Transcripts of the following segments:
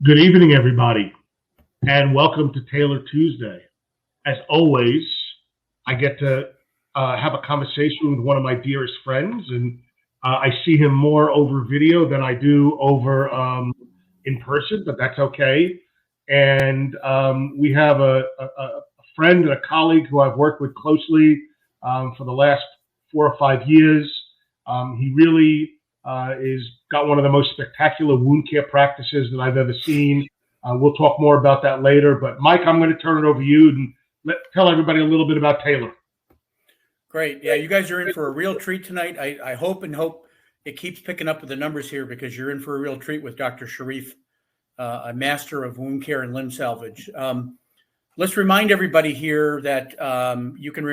Good evening, everybody, and welcome to Taylor Tuesday. As always, I get to have a conversation with one of my dearest friends, and I see him more over video than I do over in person, but that's okay. And we have a friend and a colleague who I've worked with closely for the last 4 or 5 years. He really is got one of the most spectacular wound care practices that I've ever seen. We'll talk more about that later. But Mike, I'm going to turn it over to you and tell everybody a little bit about Taylor. Great. Yeah, you guys are in for a real treat tonight. I hope it keeps picking up with the numbers here, because you're in for a real treat with Dr. Sharif, a master of wound care and limb salvage. Let's remind everybody here that you can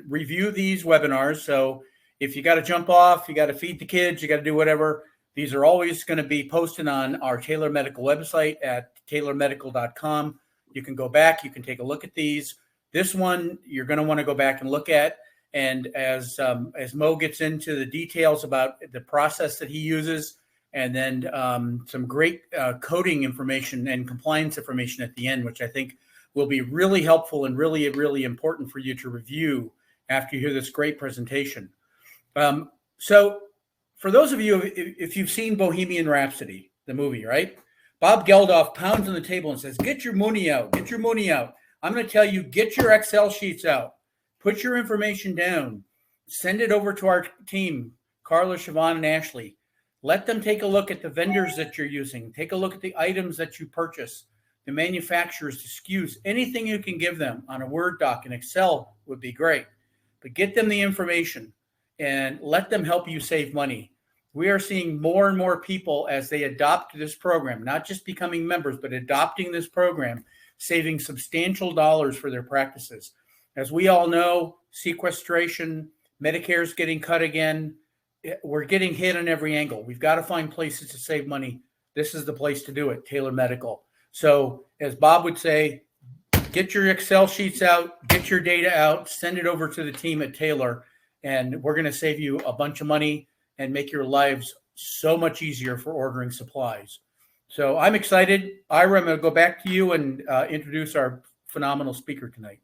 review these webinars. So if you got to jump off, you got to feed the kids, you got to do whatever, these are always going to be posted on our Taylor Medical website at taylormedical.com. You can go back, you can take a look at these. This one you're going to want to go back and look at. And as Mo gets into the details about the process that he uses, and then some great coding information and compliance information at the end, which I think will be really helpful and really, really important for you to review after you hear this great presentation. So for those of you, if you've seen Bohemian Rhapsody, the movie, right? Bob Geldof pounds on the table and says, get your money out, get your money out. I'm going to tell you, get your Excel sheets out, put your information down, send it over to our team, Carla, Siobhan, and Ashley. Let them take a look at the vendors that you're using. Take a look at the items that you purchase, the manufacturers, the SKUs, anything you can give them on a Word doc and Excel would be great. But get them the information and let them help you save money. We are seeing more and more people as they adopt this program, not just becoming members, but adopting this program, saving substantial dollars for their practices. As we all know, sequestration, Medicare is getting cut again. We're getting hit on every angle. We've got to find places to save money. This is the place to do it, Taylor Medical. So as Bob would say, get your Excel sheets out, get your data out, send it over to the team at Taylor, and we're going to save you a bunch of money and make your lives so much easier for ordering supplies. So I'm excited. Ira, I'm going to go back to you and introduce our phenomenal speaker tonight.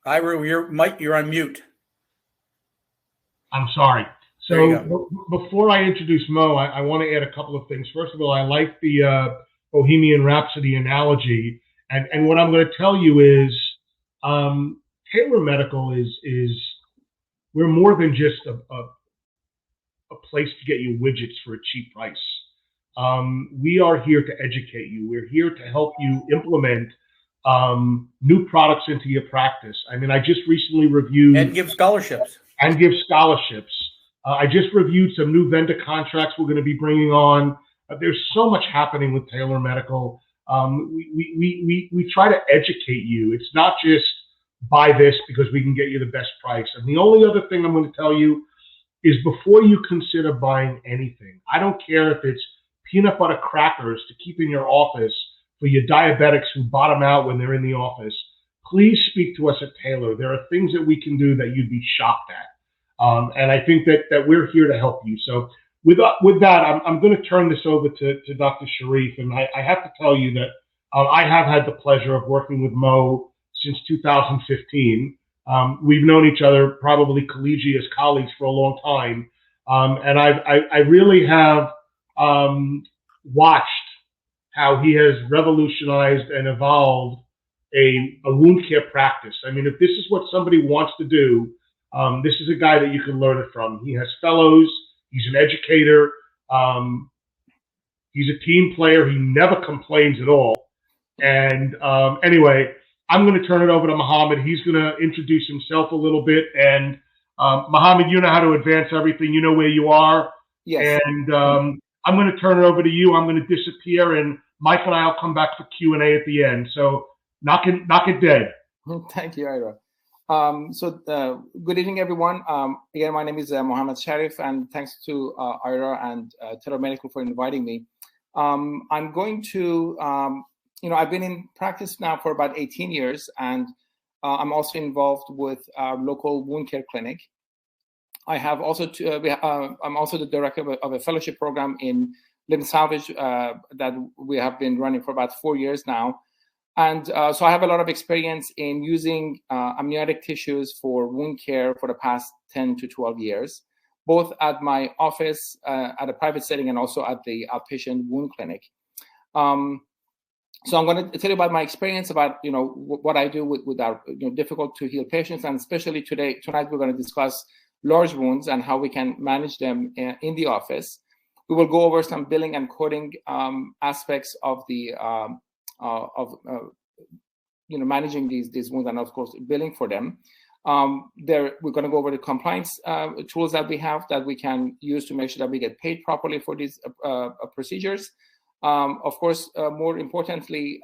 Ira, you're on mute. I'm sorry. So before I introduce Mo, I want to add a couple of things. First of all, I like the Bohemian Rhapsody analogy. And what I'm going to tell you is Taylor Medical is we're more than just a place to get you widgets for a cheap price. We are here to educate you. We're here to help you implement new products into your practice. I mean, I just recently reviewed... And give scholarships. I just reviewed some new vendor contracts we're going to be bringing on. There's so much happening with Taylor Medical. We try to educate you. It's not just buy this because we can get you the best price. And the only other thing I'm going to tell you is before you consider buying anything, I don't care if it's peanut butter crackers to keep in your office for your diabetics who bottom out when they're in the office, please speak to us at Taylor. There are things that we can do that you'd be shocked at. And I think that we're here to help you. So with that, I'm going to turn this over to Dr. Sharif. And I have to tell you that I have had the pleasure of working with Mo since 2015. We've known each other probably collegiate as colleagues for a long time. And I really have watched how he has revolutionized and evolved a wound care practice. I mean, if this is what somebody wants to do, this is a guy that you can learn it from. He has fellows. He's an educator. He's a team player. He never complains at all. And anyway, I'm going to turn it over to Mohammad. He's going to introduce himself a little bit. And Mohammad, you know how to advance everything. You know where you are. Yes. And I'm going to turn it over to you. I'm going to disappear, and Mike and I will come back for Q&A at the end. So knock it dead. Thank you, Ira. Good evening, everyone. Again, my name is Mohammad Sharif, and thanks to Ira and Taylor Medical for inviting me. I'm going to, I've been in practice now for about 18 years, and I'm also involved with our local wound care clinic. I have also I'm also the director of a fellowship program in limb salvage that we have been running for about 4 years now. And so I have a lot of experience in using amniotic tissues for wound care for the past 10 to 12 years, both at my office, at a private setting, and also at the outpatient wound clinic. So I'm going to tell you about my experience, about what I do with our difficult to heal patients, and especially tonight we're going to discuss large wounds and how we can manage them in the office. We will go over some billing and coding aspects of the managing these wounds, and of course billing for them. We're going to go over the compliance tools that we have that we can use to make sure that we get paid properly for these procedures. Of course, more importantly,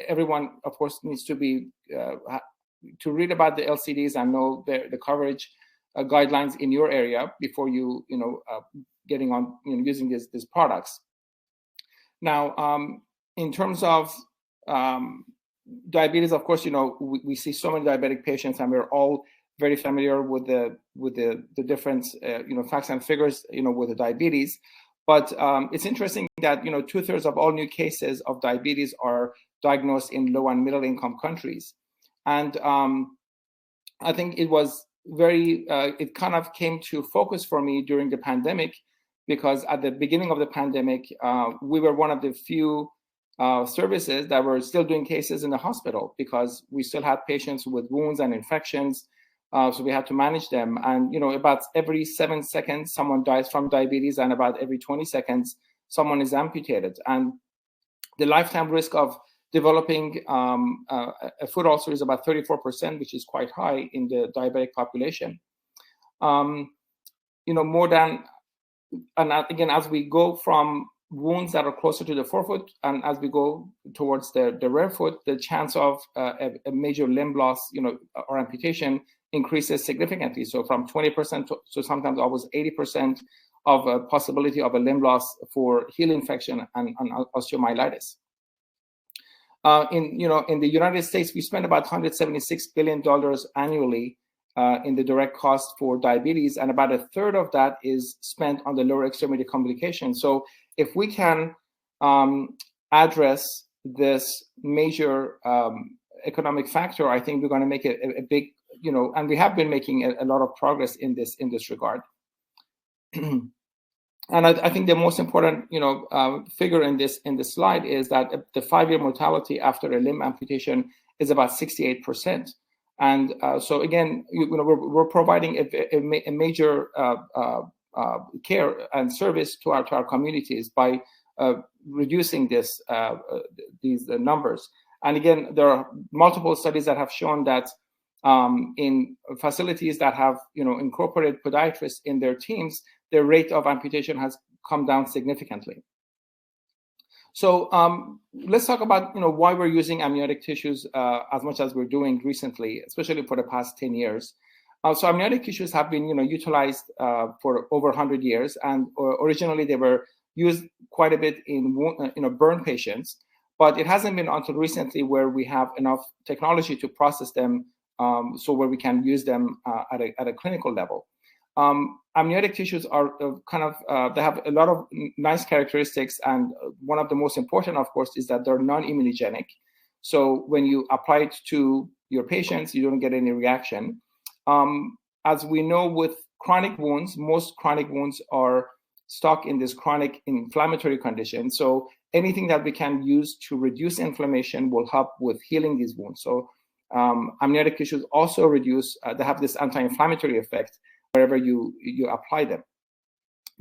everyone, of course, needs to be to read about the LCDs and know the coverage guidelines in your area before getting on using these products. Now, in terms of diabetes, of course, we see so many diabetic patients, and we're all very familiar with the different facts and figures with the diabetes. But it's interesting that 2/3 of all new cases of diabetes are diagnosed in low and middle income countries, and I think it was it kind of came to focus for me during the pandemic, because at the beginning of the pandemic, we were one of the few services that were still doing cases in the hospital, because we still had patients with wounds and infections. So we had to manage them. And, about every 7 seconds, someone dies from diabetes, and about every 20 seconds, someone is amputated. And the lifetime risk of developing a foot ulcer is about 34%, which is quite high in the diabetic population. More than, and again, as we go from wounds that are closer to the forefoot, and as we go towards the rear foot, the chance of a major limb loss, or amputation increases significantly. So from 20% to sometimes almost 80% of a possibility of a limb loss for heel infection and osteomyelitis. In the United States, we spend about $176 billion annually in the direct cost for diabetes, and about 1/3 of that is spent on the lower extremity complications. So if we can address this major economic factor, I think we're going to make a big, and we have been making a lot of progress in this regard. And I think the most important, figure in this slide is that the 5-year mortality after a limb amputation is about 68%. And so again, we're providing a major care and service to our communities by reducing these numbers. And again, there are multiple studies that have shown that in facilities that have incorporated podiatrists in their teams, their rate of amputation has come down significantly. So let's talk about why we're using amniotic tissues as much as we're doing recently, especially for the past 10 years. So amniotic tissues have been utilized for over 100 years, and originally they were used quite a bit in burn patients, but it hasn't been until recently where we have enough technology to process them, so where we can use them at a clinical level. Amniotic tissues are they have a lot of nice characteristics, and one of the most important, of course, is that they're non-immunogenic. So when you apply it to your patients, you don't get any reaction. As we know, with chronic wounds, most chronic wounds are stuck in this chronic inflammatory condition. So anything that we can use to reduce inflammation will help with healing these wounds. So amniotic tissues also they have this anti-inflammatory effect wherever you apply them.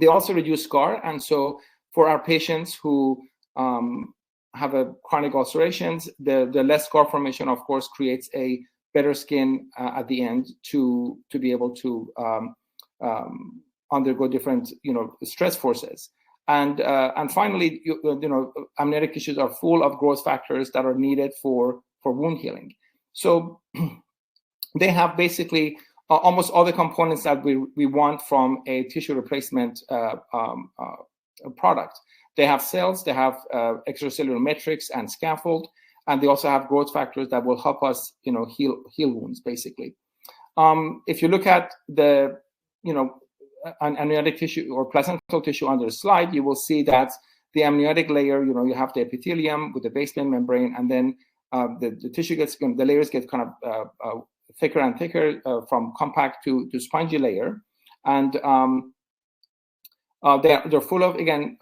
They also reduce scar. And so for our patients who have a chronic ulcerations, the less scar formation, of course, creates a better skin at the end to be able to undergo different stress forces. And finally, amniotic tissues are full of growth factors that are needed for wound healing. So they have basically almost all the components that we want from a tissue replacement product. They have cells, they have extracellular matrix and scaffold, And they also have growth factors that will help us, heal wounds, basically. If you look at the, an amniotic tissue or placental tissue under the slide, you will see that the amniotic layer, you have the epithelium with the basement membrane, and then the tissue gets, the layers get kind of thicker and thicker from compact to spongy layer. And they're full of, again,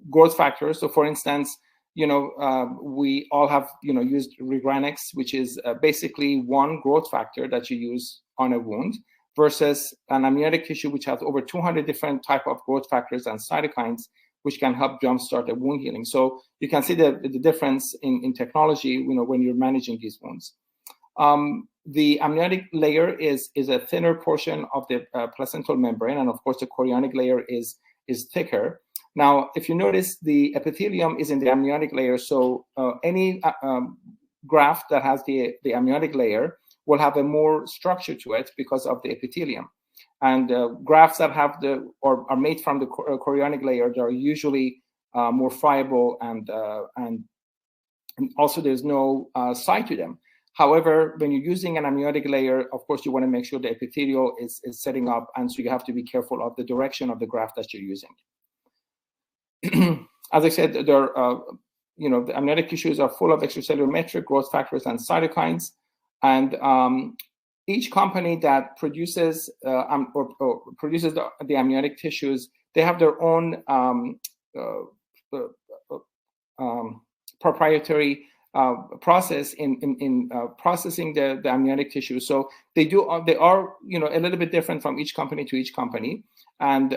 growth factors. So for instance, we all have, used Regranex, which is basically one growth factor that you use on a wound, versus an amniotic tissue, which has over 200 different type of growth factors and cytokines, which can help jumpstart a wound healing. So you can see the difference in technology, when you're managing these wounds. The amniotic layer is a thinner portion of the placental membrane, and of course the chorionic layer is thicker. Now, if you notice, the epithelium is in the amniotic layer, so any graft that has the amniotic layer will have a more structure to it because of the epithelium. And grafts that have or are made from the chorionic layer, they are usually more friable, and also there's no side to them. However, when you're using an amniotic layer, of course, you want to make sure the epithelial is setting up, and so you have to be careful of the direction of the graft that you're using. As I said, the amniotic tissues are full of extracellular matrix, growth factors, and cytokines. And each company that produces produces the amniotic tissues, they have their own proprietary process in processing the amniotic tissue. So they are a little bit different from each company to each company, and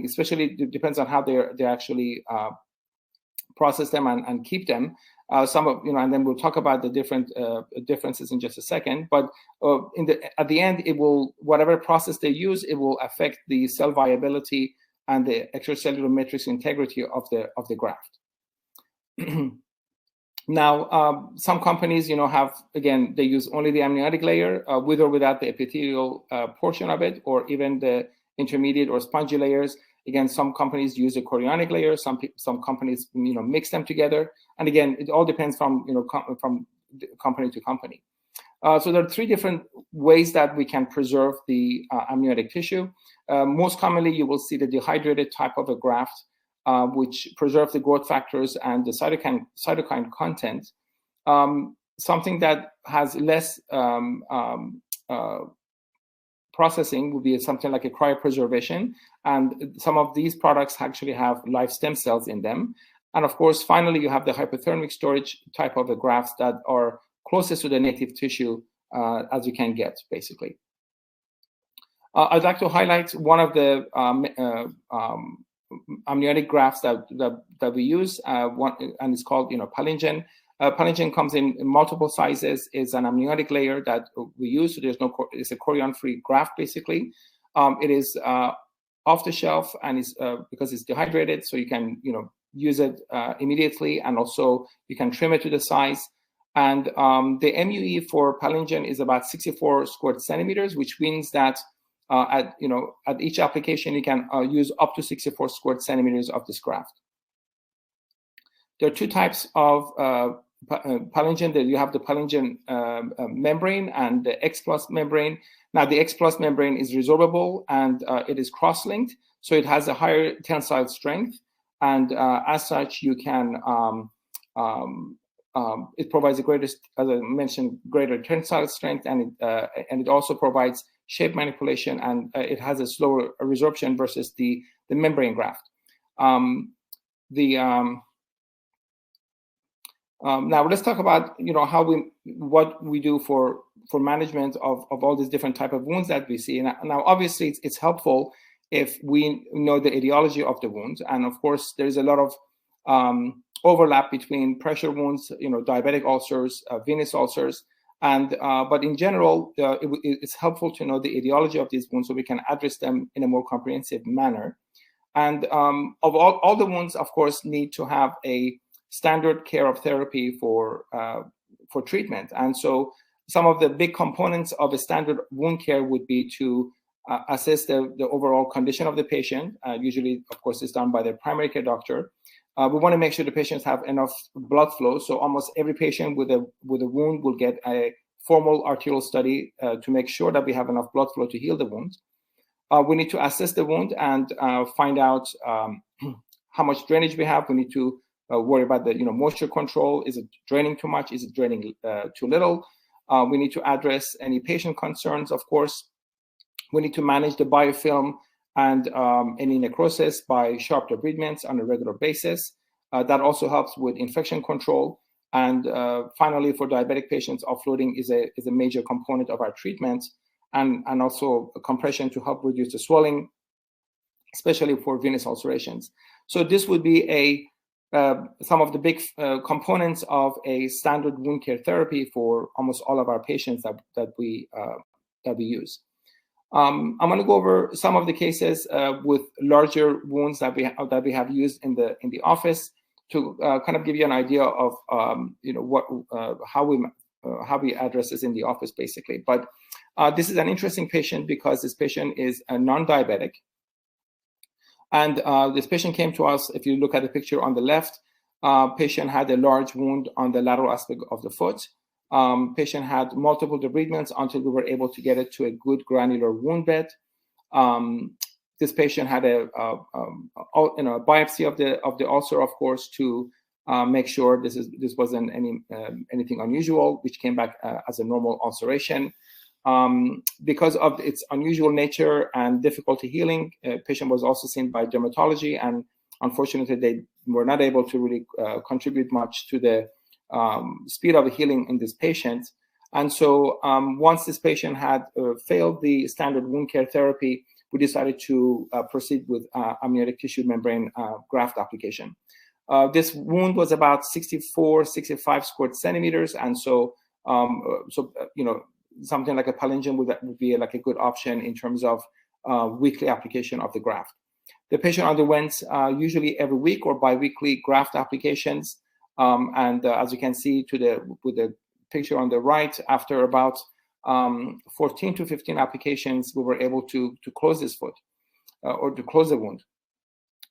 especially it depends on how they actually process them and keep them. And then we'll talk about the different differences in just a second. But at the end, it will, whatever process they use, it will affect the cell viability and the extracellular matrix integrity of the graft. Now, some companies, have, again, they use only the amniotic layer with or without the epithelial portion of it, or even the intermediate or spongy layers. Again, some companies use a chorionic layer. Some companies, mix them together. And again, it all depends from company to company. So there are three different ways that we can preserve the amniotic tissue. Most commonly, you will see the dehydrated type of a graft, which preserve the growth factors and the cytokine content. Something that has less processing would be something like a cryopreservation, and some of these products actually have live stem cells in them. And of course, finally, you have the hypothermic storage type of the grafts that are closest to the native tissue as you can get, basically. I'd like to highlight one of the amniotic grafts that we use, and it's called Palingen. Palingen comes in multiple sizes. It's an amniotic layer that we use. So it's a chorion-free graft, basically. It is off the shelf, and it's because it's dehydrated, so you can use it immediately, and also you can trim it to the size. And the MUE for Palingen is about 64 square centimeters, which means that at each application you can use up to 64 square centimeters of this graft. There are two types of Palingen. You have the Palingen membrane and the X+ membrane. Now the X+ membrane is resorbable, and it is cross-linked, so it has a higher tensile strength, and as such you can it provides the greatest, as I mentioned, greater tensile strength, and it also provides shape manipulation, and it has a slower resorption versus the membrane graft. Now let's talk about what we do for management of all these different type of wounds that we see. Now obviously it's helpful if we know the etiology of the wound, and of course there's a lot of overlap between pressure wounds, diabetic ulcers, venous ulcers, and but in general it's helpful to know the etiology of these wounds so we can address them in a more comprehensive manner. And of all the wounds, of course, need to have a standard care of therapy for treatment. And so some of the big components of a standard wound care would be to assess the overall condition of the patient. Usually, of course, it's done by the primary care doctor. We want to make sure the patients have enough blood flow. So almost every patient with a wound will get a formal arterial study to make sure that we have enough blood flow to heal the wound. We need to assess the wound and find out how much drainage we have. We need to worry about the moisture control. Is it draining too much? Is it draining too little? We need to address any patient concerns, of course. We need to manage the biofilm and any necrosis by sharp debridements on a regular basis. That also helps with infection control. And finally, for diabetic patients, offloading is a major component of our treatment, and also compression to help reduce the swelling, especially for venous ulcerations. So this would be some of the big components of a standard wound care therapy for almost all of our patients that we use. I'm going to go over some of the cases with larger wounds that we have used in the office to kind of give you an idea of how we address this in the office, basically. But this is an interesting patient because this patient is a non-diabetic. And this patient came to us. If you look at the picture on the left, patient had a large wound on the lateral aspect of the foot. Patient had multiple debridements until we were able to get it to a good granular wound bed. This patient had a biopsy of the ulcer, of course, to make sure this wasn't anything unusual, which came back as a normal ulceration. Because of its unusual nature and difficulty healing, patient was also seen by dermatology, and unfortunately, they were not able to really contribute much to the speed of the healing in this patient. And so once this patient had failed the standard wound care therapy, we decided to proceed with amniotic tissue membrane graft application. This wound was about 65 square centimeters, and so something like a pallium would be like a good option in terms of weekly application of the graft. The patient underwent usually every week or biweekly graft applications, and as you can see with the picture on the right, after about 14 to 15 applications, we were able to close this foot or to close the wound.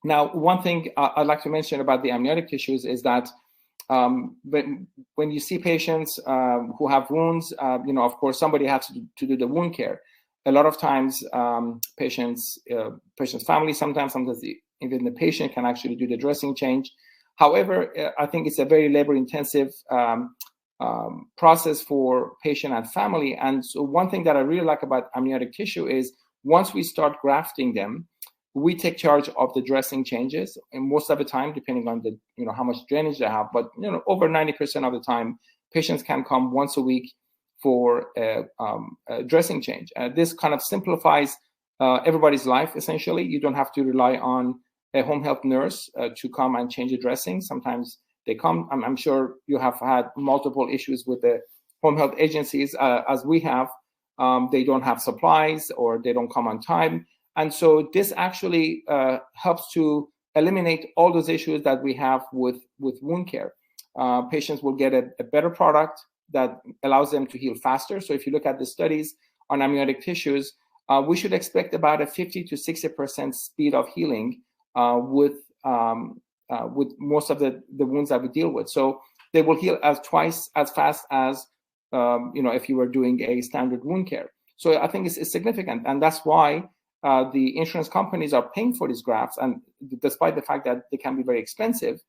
Now, one thing I'd like to mention about the amniotic tissues is that when you see patients who have wounds, of course, somebody has to do the wound care. A lot of times, patients' family, sometimes even the patient can actually do the dressing change. However, I think it's a very labor-intensive process for patient and family. And so one thing that I really like about amniotic tissue is once we start grafting them, we take charge of the dressing changes, and most of the time, depending on the how much drainage they have, but over 90% of the time, patients can come once a week for a dressing change. This kind of simplifies everybody's life. Essentially, you don't have to rely on a home health nurse to come and change the dressing. Sometimes they come. I'm sure you have had multiple issues with the home health agencies, as we have. They don't have supplies or they don't come on time. And so this actually helps to eliminate all those issues that we have with wound care. Patients will get a better product that allows them to heal faster. So if you look at the studies on amniotic tissues, we should expect about a 50 to 60% speed of healing with most of the wounds that we deal with. So they will heal twice as fast as if you were doing a standard wound care. So I think it's significant, and that's why the insurance companies are paying for these grafts, and despite the fact that they can be very expensive,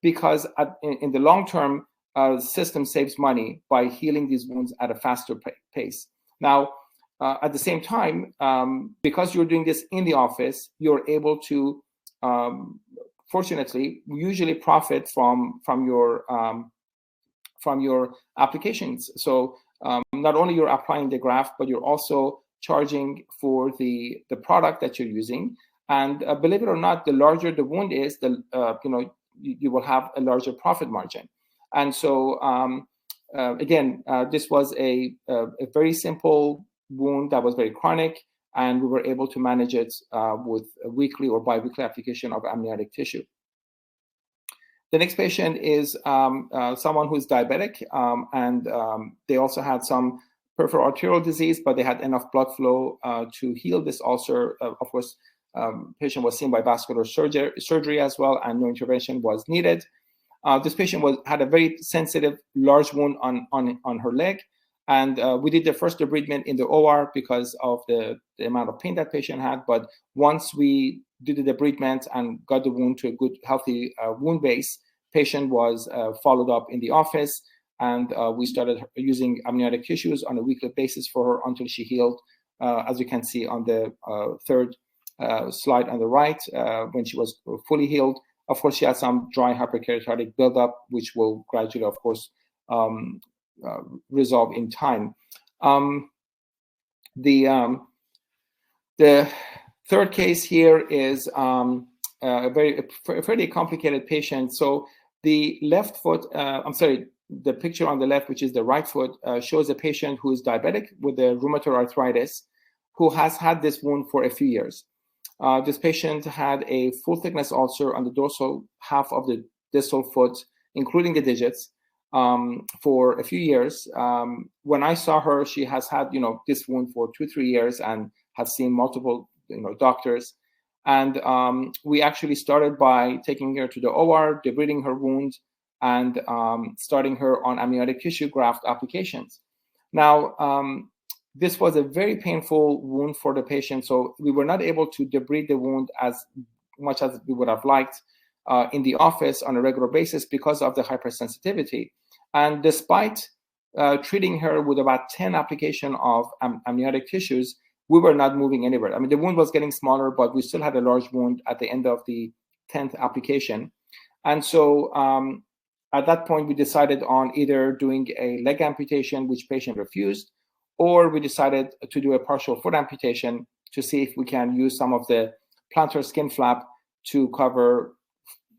because in the long term, the system saves money by healing these wounds at a faster pace. Now, at the same time, because you're doing this in the office, you're able to, fortunately, usually profit from your applications. So not only you're applying the graft, but you're also charging for the product that you're using. And believe it or not, the larger the wound is, you will have a larger profit margin. And so again, this was a very simple wound that was very chronic, and we were able to manage it with a weekly or biweekly application of amniotic tissue. The next patient is someone who is diabetic, and they also had some peripheral arterial disease, but they had enough blood flow to heal this ulcer. Of course, patient was seen by vascular surgery as well, and no intervention was needed. This patient had a very sensitive, large wound on her leg, and we did the first debridement in the OR because of the amount of pain that patient had. But once we did the debridement and got the wound to a good, healthy wound base, patient was followed up in the office, and we started using amniotic tissues on a weekly basis for her until she healed. As you can see on the third slide on the right, when she was fully healed. Of course, she had some dry hyperkeratotic buildup, which will gradually, of course, resolve in time. The third case here is a fairly complicated patient. So the left foot, the picture on the left, which is the right foot, shows a patient who is diabetic with a rheumatoid arthritis, who has had this wound for a few years. This patient had a full thickness ulcer on the dorsal half of the distal foot, including the digits, for a few years. When I saw her, she has had, this wound for 2-3 years and has seen multiple, doctors. And we actually started by taking her to the OR, debriding her wound, and starting her on amniotic tissue graft applications. Now, this was a very painful wound for the patient, so we were not able to debride the wound as much as we would have liked in the office on a regular basis because of the hypersensitivity. And despite treating her with about 10 applications of amniotic tissues, we were not moving anywhere. I mean, the wound was getting smaller, but we still had a large wound at the end of the 10th application. And so at that point, we decided on either doing a leg amputation, which patient refused, or we decided to do a partial foot amputation to see if we can use some of the plantar skin flap to cover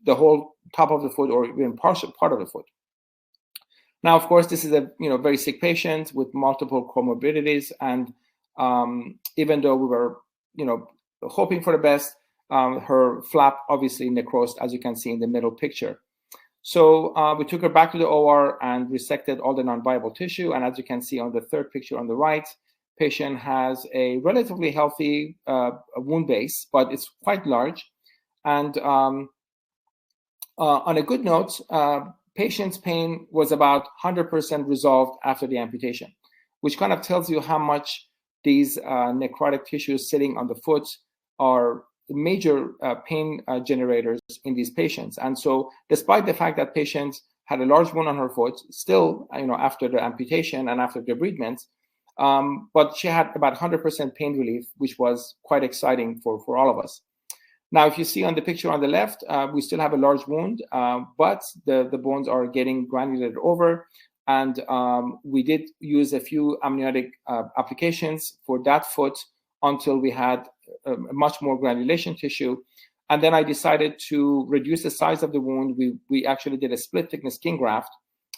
the whole top of the foot or even partial part of the foot. Now, of course, this is a very sick patient with multiple comorbidities, and even though we were hoping for the best, her flap obviously necrosed, as you can see in the middle picture. So we took her back to the OR and resected all the non-viable tissue. And as you can see on the third picture on the right, patient has a relatively healthy wound base, but it's quite large. And on a good note, patient's pain was about 100% resolved after the amputation, which kind of tells you how much these necrotic tissues sitting on the foot are major pain generators in these patients. And so despite the fact that patient had a large wound on her foot, still, after the amputation and after debridement, but she had about 100% pain relief, which was quite exciting for all of us. Now, if you see on the picture on the left, we still have a large wound, but the bones are getting granulated over. And we did use a few amniotic applications for that foot until we had much more granulation tissue. And then I decided to reduce the size of the wound. We actually did a split thickness skin graft,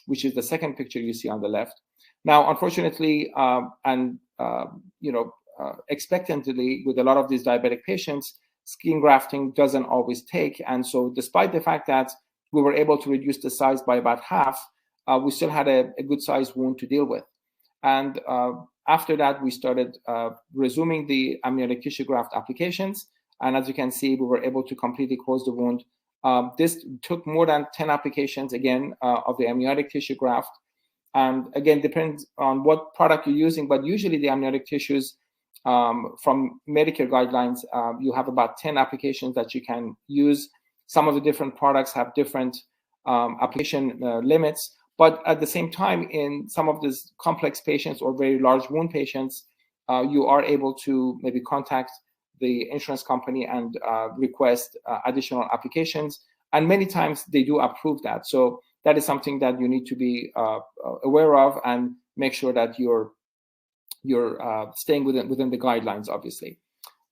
which is the second picture you see on the left. Now, unfortunately, expectantly, with a lot of these diabetic patients, skin grafting doesn't always take. And so despite the fact that we were able to reduce the size by about half, we still had a good sized wound to deal with. And after that, we started resuming the amniotic tissue graft applications. And as you can see, we were able to completely close the wound. This took more than 10 applications, again, of the amniotic tissue graft. And again, depends on what product you're using, but usually the amniotic tissues from Medicare guidelines, you have about 10 applications that you can use. Some of the different products have different application limits. But at the same time, in some of these complex patients or very large wound patients, you are able to maybe contact the insurance company and request additional applications. And many times they do approve that. So that is something that you need to be aware of and make sure that you're staying within the guidelines, obviously.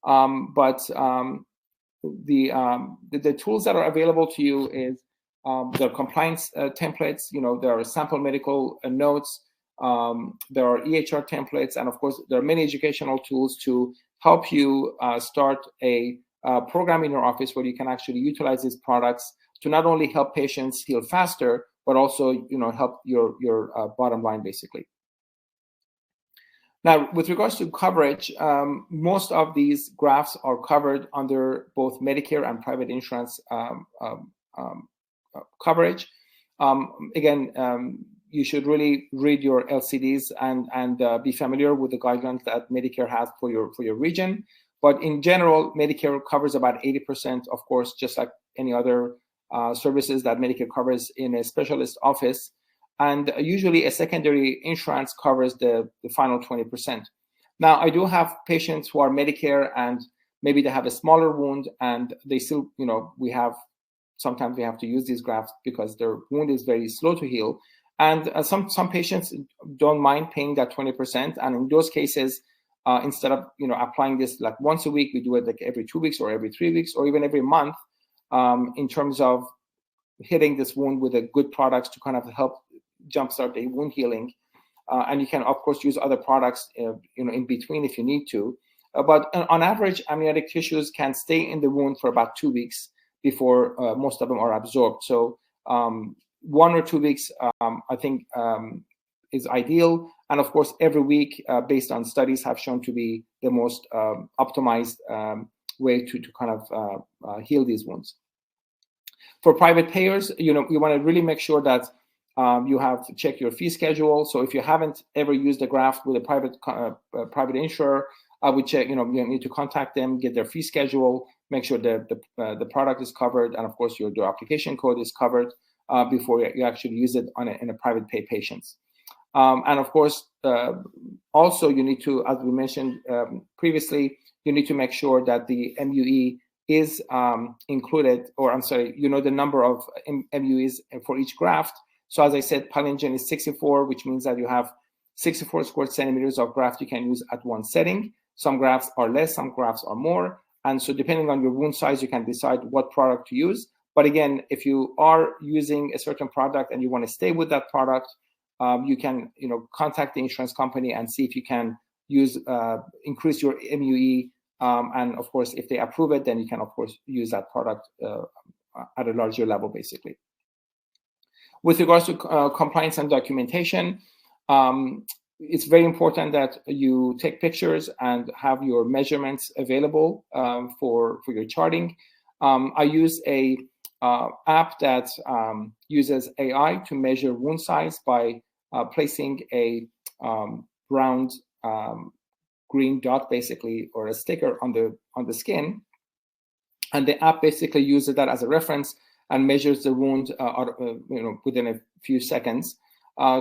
But the tools that are available to you is there are compliance templates, there are sample medical notes, there are EHR templates, and of course, there are many educational tools to help you start a program in your office where you can actually utilize these products to not only help patients heal faster, but also help your bottom line, basically. Now, with regards to coverage, most of these grafts are covered under both Medicare and private insurance coverage. Again, you should really read your LCDs and be familiar with the guidelines that Medicare has for your region. But in general, Medicare covers about 80%, of course, just like any other services that Medicare covers in a specialist office. And usually a secondary insurance covers the final 20%. Now, I do have patients who are Medicare and maybe they have a smaller wound and they still, sometimes we have to use these grafts because their wound is very slow to heal. And some patients don't mind paying that 20%. And in those cases, instead of applying this like once a week, we do it like every 2 weeks or every 3 weeks or even every month, in terms of hitting this wound with a good products to kind of help jumpstart the wound healing. And you can, of course, use other products, in between if you need to. But on average, amniotic tissues can stay in the wound for about 2 weeks before most of them are absorbed. So 1 or 2 weeks, I think, is ideal. And of course, every week, based on studies, have shown to be the most optimized way to kind of heal these wounds. For private payers, you want to really make sure that you have to check your fee schedule. So if you haven't ever used a graft with a private insurer, I would check. You need to contact them, get their fee schedule, make sure that the product is covered, and of course your application code is covered before you actually use it in a private pay patients. And of course, also you need to, as we mentioned previously, you need to make sure that the MUE is included, or I'm sorry, the number of MUEs for each graft. So as I said, Palingen is 64, which means that you have 64 square centimeters of graft you can use at one setting. Some grafts are less, some grafts are more. And so depending on your wound size, you can decide what product to use. But again, if you are using a certain product and you want to stay with that product, you can contact the insurance company and see if you can use increase your MUE. And of course, if they approve it, then you can, of course, use that product at a larger level, basically. With regards to compliance and documentation, it's very important that you take pictures and have your measurements available for your charting. I use a app that uses AI to measure wound size by placing a round green dot, basically, or a sticker on the skin, and the app basically uses that as a reference and measures the wound within a few seconds.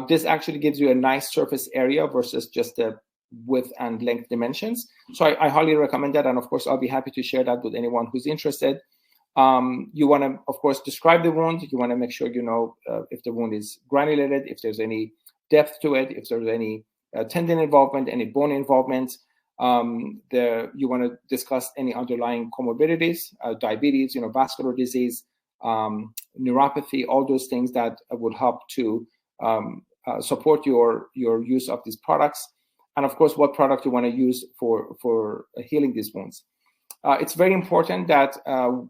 This actually gives you a nice surface area versus just the width and length dimensions. So I highly recommend that, and of course I'll be happy to share that with anyone who's interested. You want to, of course, describe the wound. You want to make sure if the wound is granulated, if there's any depth to it, if there's any tendon involvement, any bone involvement. You want to discuss any underlying comorbidities, diabetes, vascular disease, neuropathy, all those things that would help to support your use of these products. And of course, what product you want to use for healing these wounds. It's very important that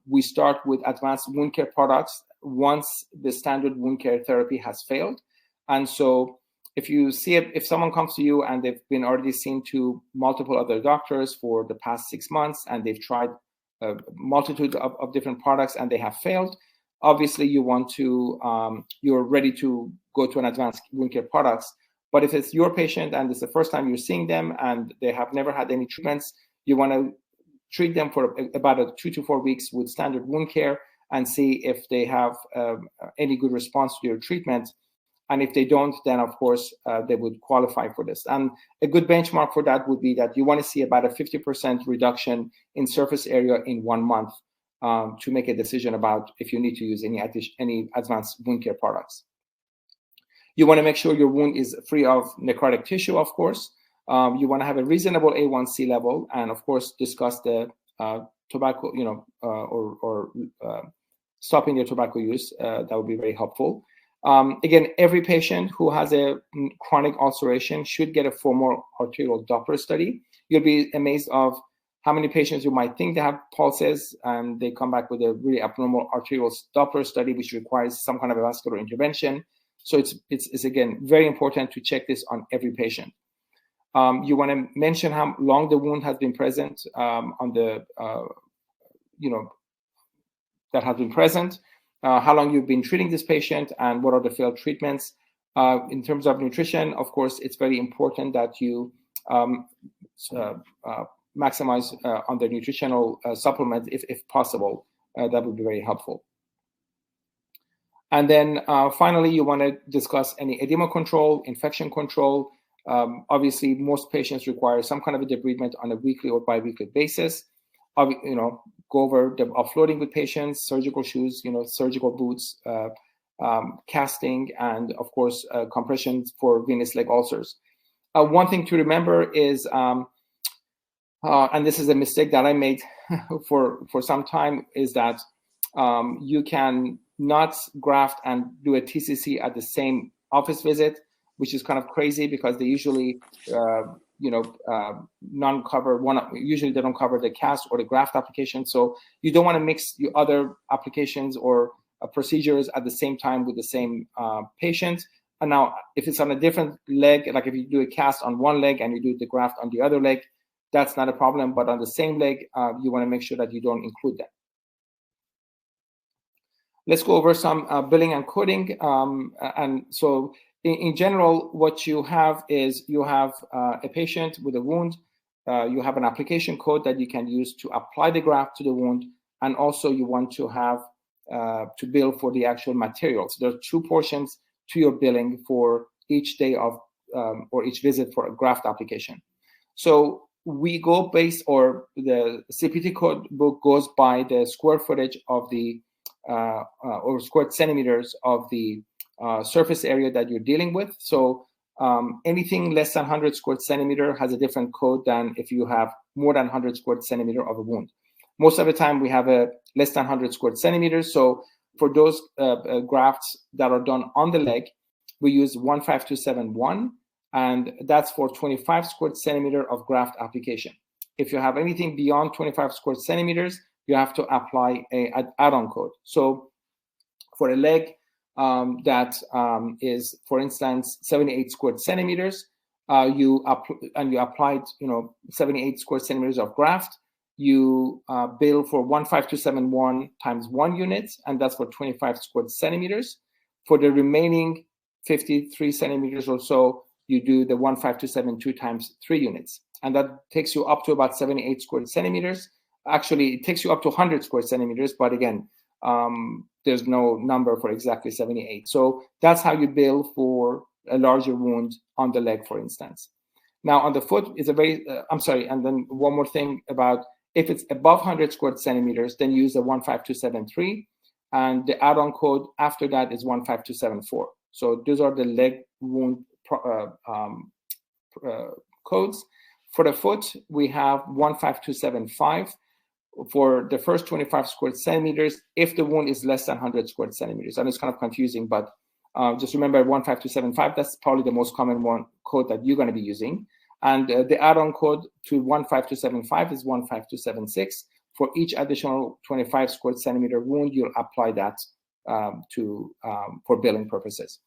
we start with advanced wound care products once the standard wound care therapy has failed. And so if someone comes to you and they've been already seen to multiple other doctors for the past 6 months and they've tried a multitude of different products and they have failed, obviously you're ready to go to an advanced wound care products. But if it's your patient and it's the first time you're seeing them and they have never had any treatments, you want to treat them for about 2 to 4 weeks with standard wound care and see if they have any good response to your treatment. And if they don't, then of course they would qualify for this. And a good benchmark for that would be that you want to see about a 50% reduction in surface area in 1 month to make a decision about if you need to use any advanced wound care products. You want to make sure your wound is free of necrotic tissue, of course. You want to have a reasonable A1C level, and of course discuss the tobacco, or stopping your tobacco use. That would be very helpful. Again, every patient who has a chronic ulceration should get a formal arterial Doppler study. You'll be amazed of how many patients you might think they have pulses and they come back with a really abnormal arterial Doppler study, which requires some kind of a vascular intervention. So it's again very important to check this on every patient. You want to mention how long the wound has been present on the, that has been present, how long you've been treating this patient, and what are the failed treatments. In terms of nutrition, of course, it's very important that you maximize on the nutritional supplements if possible. That would be very helpful. And then finally, you want to discuss any edema control, infection control. Obviously, most patients require some kind of a debridement on a weekly or bi-weekly basis. Go over the offloading with patients, surgical shoes, surgical boots, casting, and of course, compressions for venous leg ulcers. One thing to remember is, and this is a mistake that I made for some time, is that you can not graft and do a TCC at the same office visit, which is kind of crazy because they usually, non-cover one. Usually they don't cover the cast or the graft application. So you don't want to mix your other applications or procedures at the same time with the same patient. And now, if it's on a different leg, like if you do a cast on one leg and you do the graft on the other leg, that's not a problem. But on the same leg, you want to make sure that you don't include that. Let's go over some billing and coding. And so in general, what you have is you have a patient with a wound. You have an application code that you can use to apply the graft to the wound. And also you want to have to bill for the actual materials. There are two portions to your billing for each day of or each visit for a graft application. So we go based, or the CPT code book goes by the square footage of the or square centimeters of the surface area that you're dealing with. So anything less than 100 square centimeter has a different code than if you have more than 100 square centimeter of a wound. Most of the time we have a less than 100 square centimeters. So for those grafts that are done on the leg, we use 15271, and that's for 25 square centimeter of graft application. If you have anything beyond 25 square centimeters, you have to apply an add-on code. So for a leg that is, for instance, 78 square centimeters, you applied 78 square centimeters of graft, you bill for 15271 times 1 unit, and that's for 25 square centimeters. For the remaining 53 centimeters or so, you do the 15272 times 3 units, and that takes you up to about 78 square centimeters. Actually, it takes you up to 100 square centimeters, but again, there's no number for exactly 78. So that's how you bill for a larger wound on the leg, for instance. Now on the foot is a very, and then one more thing about if it's above 100 square centimeters, then use the 15273, and the add-on code after that is 15274. So those are the leg wound codes. For the foot, we have 15275 for the first 25 square centimeters if the wound is less than 100 square centimeters. And it's kind of confusing, but just remember 15275, that's probably the most common one code that you're going to be using. And the add-on code to 15275 is 15276. For each additional 25 square centimeter wound, you'll apply that for billing purposes.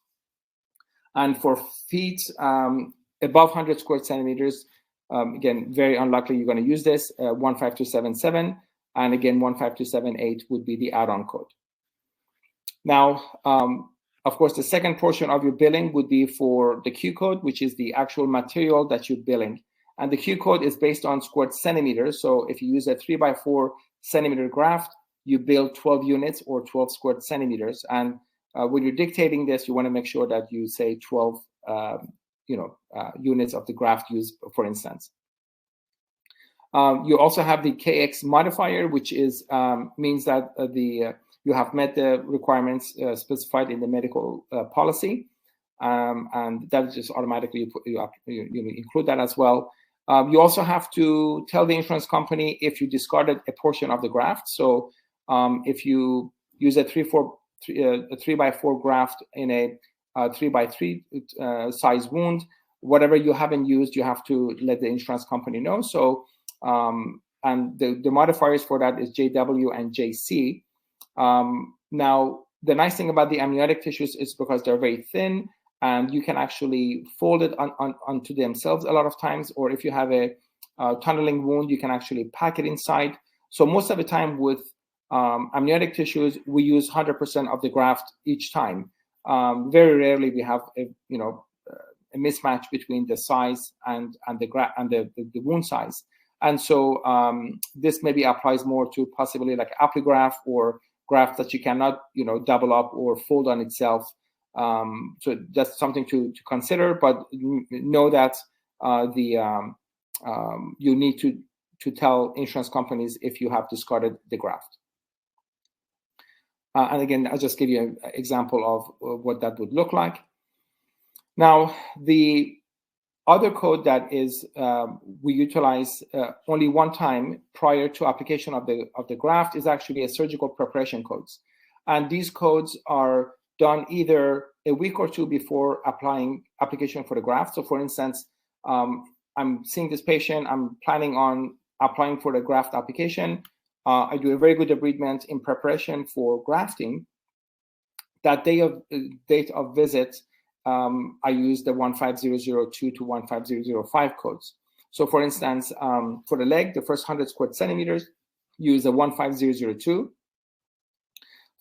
And for feet above 100 square centimeters, again, very unlikely you're going to use this, 15277, and again, 15278 would be the add-on code. Now, of course, the second portion of your billing would be for the Q code, which is the actual material that you're billing. And the Q code is based on square centimeters. So if you use a 3x4 centimeter graft, you bill 12 units or 12 square centimeters. And when you're dictating this, you want to make sure that you say 12 units of the graft used, for instance. You also have the KX modifier, which is means that you have met the requirements specified in the medical policy, and that just automatically you include that as well. You also have to tell the insurance company if you discarded a portion of the graft. So if you use a 3x4 graft in a 3x3 size wound, whatever you haven't used, you have to let the insurance company know. So, and the modifiers for that is JW and JC. Now, the nice thing about the amniotic tissues is because they're very thin and you can actually fold it onto themselves a lot of times, or if you have a tunneling wound, you can actually pack it inside. So most of the time with amniotic tissues, we use 100% of the graft each time. Very rarely we have a mismatch between the size and the wound size. And so this maybe applies more to possibly like appligraft or graft that you cannot double up or fold on itself. So that's something to consider, but know that you need to tell insurance companies if you have discarded the graft. And again, I'll just give you an example of what that would look like. Now, the other code that is we utilize only one time prior to application of the graft is actually a surgical preparation codes, and these codes are done either a week or two before application for the graft. So, for instance, I'm seeing this patient, I'm planning on applying for the graft application. I do a very good debridement in preparation for grafting. That date of visit, I use the 15002 to 15005 codes. So for instance, for the leg, the first 100 square centimeters, use the 15002.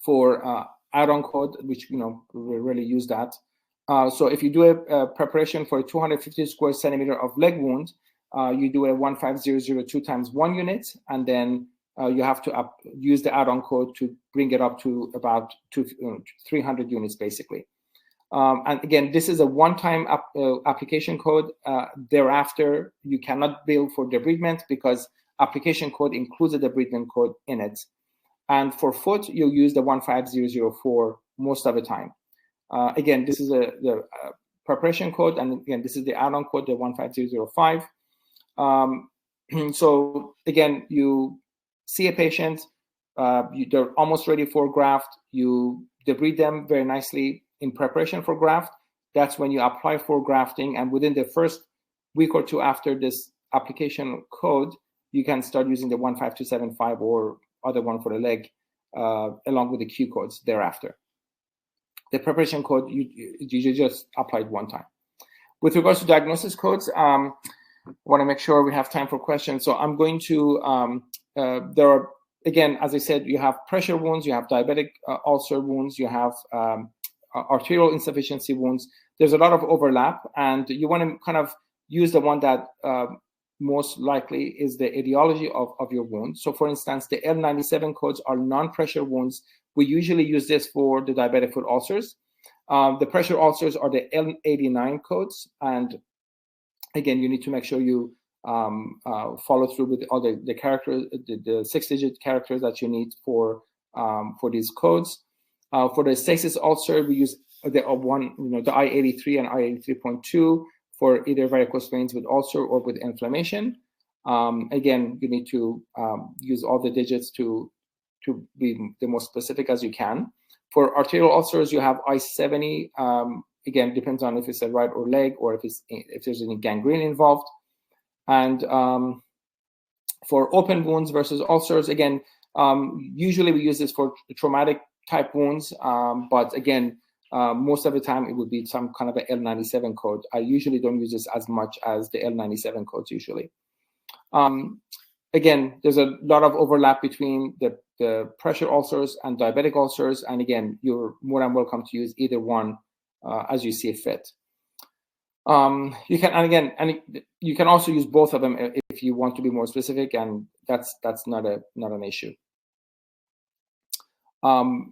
For add-on code, which we really use that. So if you do a preparation for a 250 square centimeter of leg wound, you do a 15002 times 1 unit, and then you have to use the add-on code to bring it up to about 300 units, basically. And again, this is a one-time application code. Thereafter, you cannot bill for debridement because application code includes a debridement code in it. And for foot, you'll use the 15004 most of the time. Again, this is the preparation code, and again, this is the add-on code, the 15005. So again, you see a patient, they're almost ready for graft, you debride them very nicely in preparation for graft. That's when you apply for grafting, and within the first week or two after this application code, you can start using the 15275 or other one for the leg, along with the Q codes thereafter. The preparation code, you just applied one time. With regards to diagnosis codes, I want to make sure we have time for questions. So I'm going to, there are, again, as I said, you have pressure wounds, you have diabetic ulcer wounds, you have arterial insufficiency wounds. There's a lot of overlap, and you want to kind of use the one that most likely is the etiology of your wound. So for instance, the L97 codes are non-pressure wounds. We usually use this for the diabetic foot ulcers. The pressure ulcers are the L89 codes. And again, you need to make sure you follow through with all the characters, the 6-digit characters that you need for these codes. For the Stasis ulcer, we use the I-83 and I-83.2 for either varicose veins with ulcer or with inflammation. Again, you need to use all the digits to be the most specific as you can. For arterial ulcers, you have I-70. Again, depends on if it's a right or leg, or if there's any gangrene involved. And for open wounds versus ulcers, again, usually we use this for traumatic type wounds, but again, most of the time it would be some kind of an L97 code. I usually don't use this as much as the L97 codes usually. Again, there's a lot of overlap between the pressure ulcers and diabetic ulcers, and again, you're more than welcome to use either one as you see fit. You can, you can also use both of them if you want to be more specific, and that's not an issue.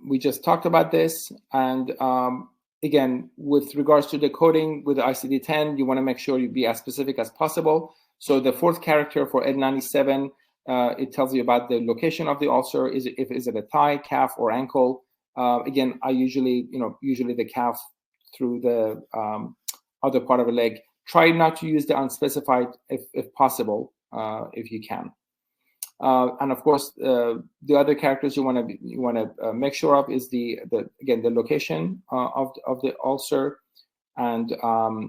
We just talked about this, and again, with regards to the coding with the ICD-10, you want to make sure you be as specific as possible. So the fourth character for L97, it tells you about the location of the ulcer. Is it a thigh, calf, or ankle? Again, I usually the calf through the other part of the leg. Try not to use the unspecified if possible, if you can. And of course, the other characters you want to make sure of is the location of the ulcer and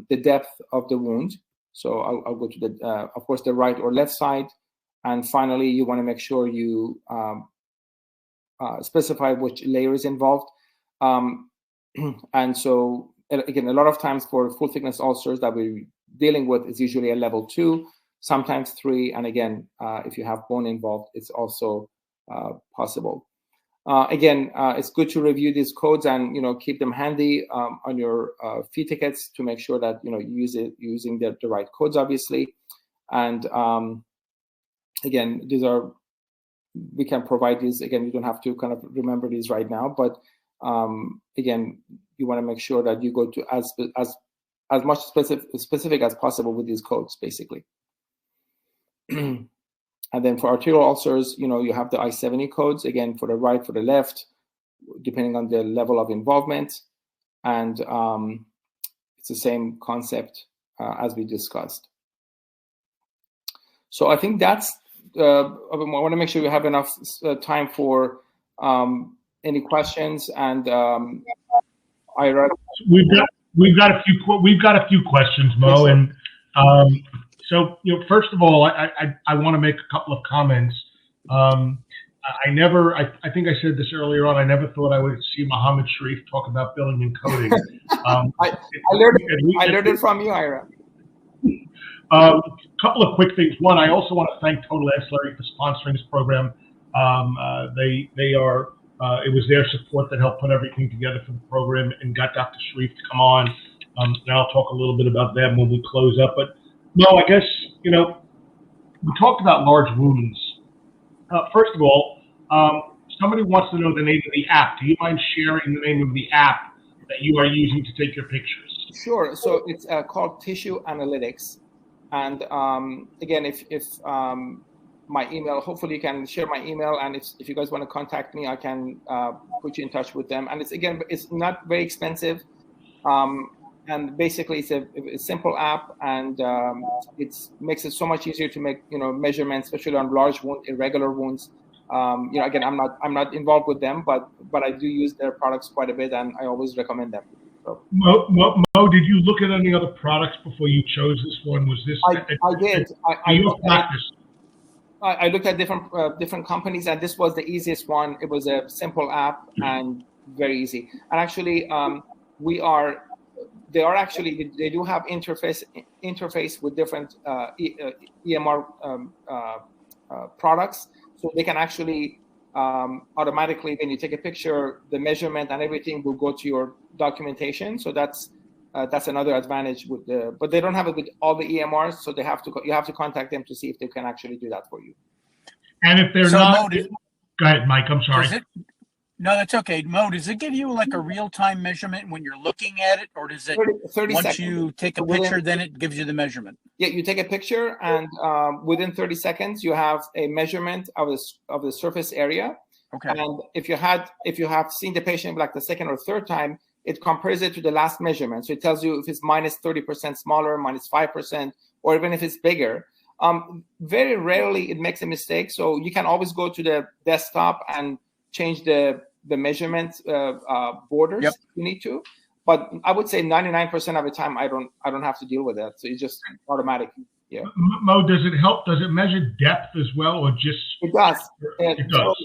the depth of the wound. So I'll go to the of course the right or left side, and finally you want to make sure you specify which layer is involved. And so again, a lot of times for full thickness ulcers that we're dealing with is usually a level 2, sometimes 3. And again, if you have bone involved, it's also possible. Again, it's good to review these codes and keep them handy on your fee tickets to make sure that you're using the right codes, obviously. And again, we can provide these. Again, you don't have to kind of remember these right now, but again, you want to make sure that you go to as much specific as possible with these codes, basically. And then for arterial ulcers, you have the I-70 codes, again, for the right, for the left, depending on the level of involvement. And it's the same concept as we discussed. So I think that's, I want to make sure we have enough time for any questions. And Ira. We've got a few questions, Mo, and so first of all, I want to make a couple of comments. I think I said this earlier on. I never thought I would see Mohammad Sharif talk about billing and coding. I learned it from you, Ira. A couple of quick things. One, I also want to thank Total Ancillary for sponsoring this program. It was their support that helped put everything together for the program and got Dr. Sharif to come on. Now I'll talk a little bit about them when we close up. But no, I guess, we talked about large wounds. First of all, somebody wants to know the name of the app. Do you mind sharing the name of the app that you are using to take your pictures? Sure. So it's called Tissue Analytics. And again, if my email, hopefully you can share my email. And if you guys want to contact me, I can put you in touch with them. And it's not very expensive. And basically it's a simple app, and it makes it so much easier to make, measurements, especially on large wounds, irregular wounds. Again, I'm not involved with them, but I do use their products quite a bit, and I always recommend them. So. Mo, did you look at any other products before you chose this one? Was this? I did. I looked at different companies, and this was the easiest one. It was a simple app and very easy. And actually, they do have interface with different EMR products, so they can actually automatically, when you take a picture, the measurement and everything will go to your documentation. So that's another advantage with but they don't have it with all the EMRs, so you have to contact them to see if they can actually do that for you. And if they're not, go ahead, Mike. I'm sorry. No, that's okay. Mo, does it give you like a real-time measurement when you're looking at it, or does it 30 once seconds. you take a picture, then it gives you the measurement? Yeah, you take a picture, and within 30 seconds, you have a measurement of the surface area. Okay. And if you have seen the patient like the second or third time, it compares it to the last measurement. So it tells you if it's minus 30% smaller, minus 5%, or even if it's bigger. Very rarely it makes a mistake. So you can always go to the desktop and change the measurement borders if you need to. But I would say 99% of the time I don't have to deal with that. So it's just automatic. Yeah. Mo, does it help? Does it measure depth as well, or just? It does. It does.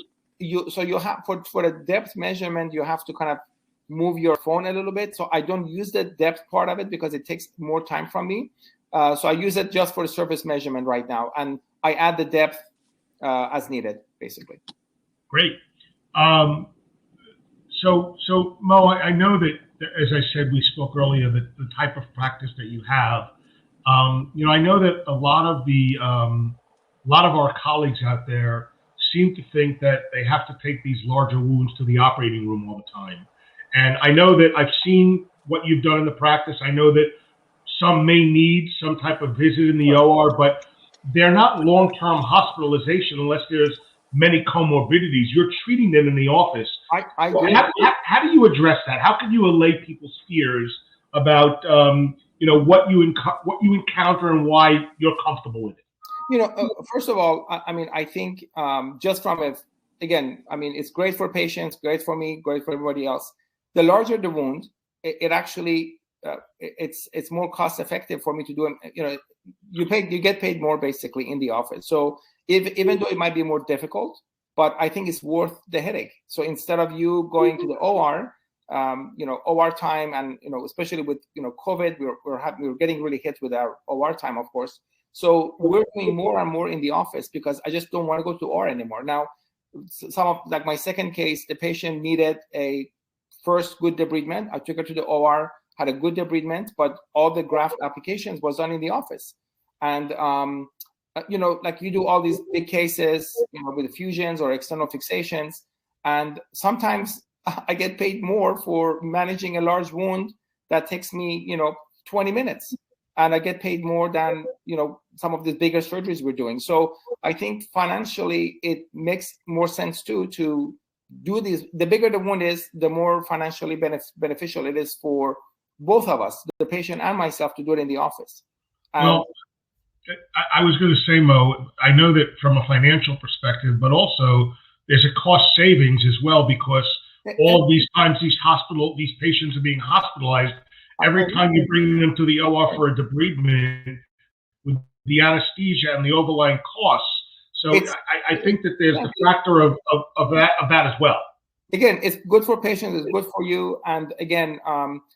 So you have for the depth measurement, you have to kind of move your phone a little bit. So I don't use the depth part of it because it takes more time from me. So I use it just for the surface measurement right now, and I add the depth as needed, basically. Great. So Mo, I know that, as I said, we spoke earlier, that the type of practice that you have, I know that a lot of our colleagues out there seem to think that they have to take these larger wounds to the operating room all the time. And I know that I've seen what you've done in the practice. I know that some may need some type of visit in the OR, but they're not long-term hospitalization unless there's many comorbidities. You're treating them in the office. How do you address that? How can you allay people's fears about what you encounter and why you're comfortable with it? First of all, I think just from it's great for patients, great for me, great for everybody else. The larger the wound, it actually it's more cost effective for me to do it. You get paid more basically in the office. So even though it might be more difficult, but I think it's worth the headache. So instead of you going to the OR, OR time, and especially with COVID, we're getting really hit with our OR time, of course. So we're doing more and more in the office because I just don't want to go to OR anymore. Now, some of, like my second case, the patient needed a first good debridement. I took her to the OR, had a good debridement, but all the graft applications was done in the office. And like you do all these big cases, with fusions or external fixations, and sometimes I get paid more for managing a large wound that takes me, 20 minutes, and I get paid more than, some of the bigger surgeries we're doing. So I think financially it makes more sense too to do these. The bigger the wound is, the more financially beneficial it is for both of us, the patient and myself, to do it in the office. Well, I was going to say, Mo, I know that from a financial perspective, but also there's a cost savings as well, because all of these times these patients are being hospitalized. Every time you bring them to the OR for a debridement, with the anesthesia and the overlying costs. So I think that there's the factor of that as well. Again, it's good for patients, it's good for you. And again,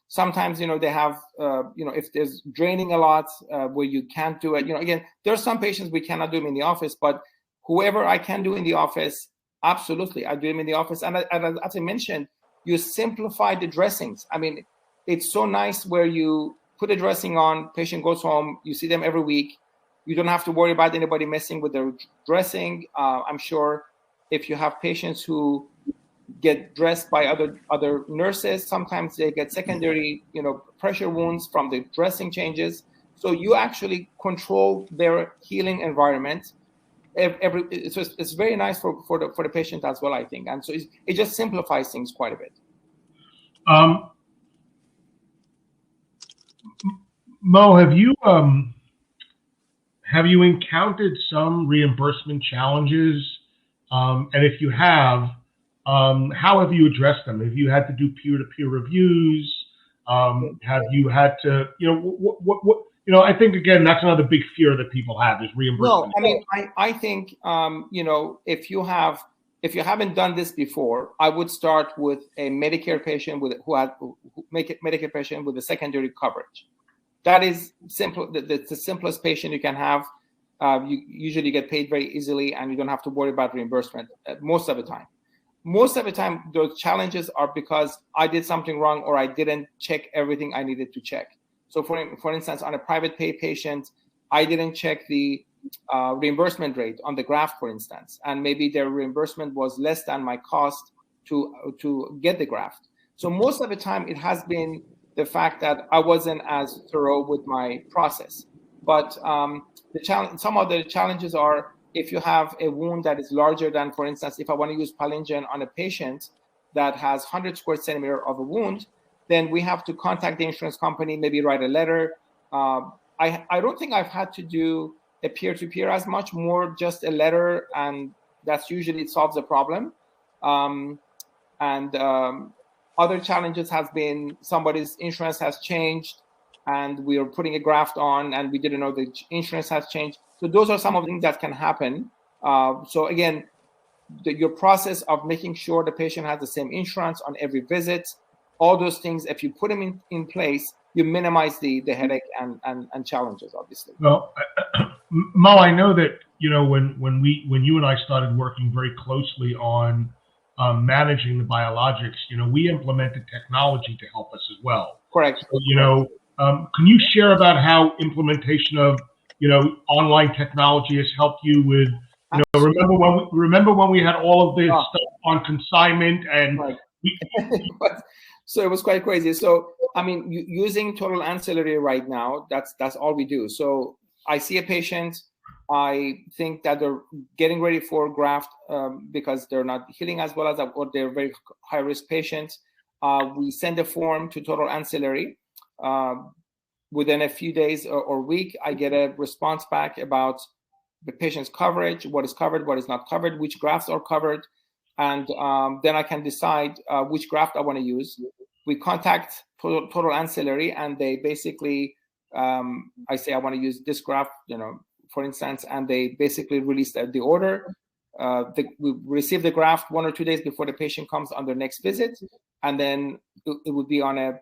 sometimes, they have, if there's draining a lot where you can't do it, again, there are some patients we cannot do them in the office, but whoever I can do in the office, absolutely, I do them in the office. And as I mentioned, you simplify the dressings. I mean, it's so nice where you put a dressing on, patient goes home, you see them every week. You don't have to worry about anybody messing with their dressing. I'm sure if you have patients who get dressed by other nurses, sometimes they get secondary, pressure wounds from the dressing changes. So you actually control their healing environment. So it's very nice for the patient as well, I think. And so it just simplifies things quite a bit. Mo, have you encountered some reimbursement challenges? And if you have, how have you addressed them? Have you had to do peer-to-peer reviews? Have you had to, I think, again, that's another big fear that people have is reimbursement. No, I mean, I think, if you haven't done this before, I would start with a Medicare patient Medicare patient with a secondary coverage. That is simple. That's the simplest patient you can have. You usually get paid very easily, and you don't have to worry about reimbursement most of the time. Most of the time, those challenges are because I did something wrong or I didn't check everything I needed to check. So for instance, on a private pay patient, I didn't check the reimbursement rate on the graft, for instance, and maybe their reimbursement was less than my cost to get the graft. So most of the time, it has been the fact that I wasn't as thorough with my process. But some of the challenges are, if you have a wound that is larger than, for instance, if I want to use Palingen on a patient that has 100 square centimeter of a wound, then we have to contact the insurance company, maybe write a letter. I don't think I've had to do a peer-to-peer as much, more just a letter, and that's usually solves the problem. Other challenges has been somebody's insurance has changed and we are putting a graft on and we didn't know the insurance has changed. So those are some of the things that can happen. So again, your process of making sure the patient has the same insurance on every visit, all those things, if you put them in place, you minimize the headache and challenges, obviously. Well, Mo, I know that, when you and I started working very closely on managing the biologics, we implemented technology to help us as well. Correct. So, can you share about how implementation of, online technology has helped you with, remember when we had all of this stuff on consignment and right. So it was quite crazy. So, I mean, using total ancillary right now, that's all we do. So I see a patient, I think that they're getting ready for graft because they're not healing as well as, or they're very high risk patients. We send a form to total ancillary. Within a few days or week, I get a response back about the patient's coverage, what is covered, what is not covered, which grafts are covered. And then I can decide which graft I want to use. We contact total ancillary, and they basically, I say I want to use this graft, for instance, and they basically release the order. We receive the graft 1 or 2 days before the patient comes on their next visit, and then it would be on a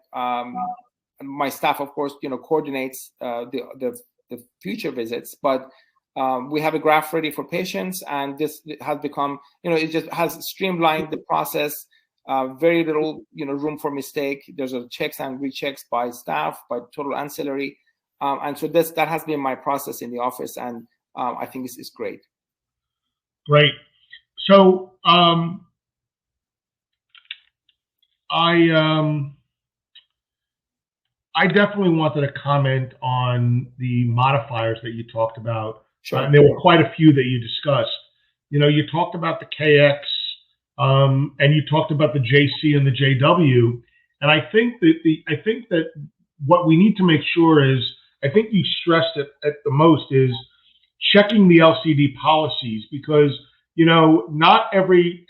my staff, of course, coordinates the future visits, but we have a graph ready for patients, and this has become, it just has streamlined the process. Very little, room for mistake. There's a checks and rechecks by staff, by total ancillary, and so that has been my process in the office, and I think it's great. Great. So I definitely wanted to comment on the modifiers that you talked about. Sure. And there were quite a few that you discussed. You talked about the KX, and you talked about the JC and the JW. And I think that what we need to make sure is, I think you stressed it at the most, is checking the LCD policies, because not everybody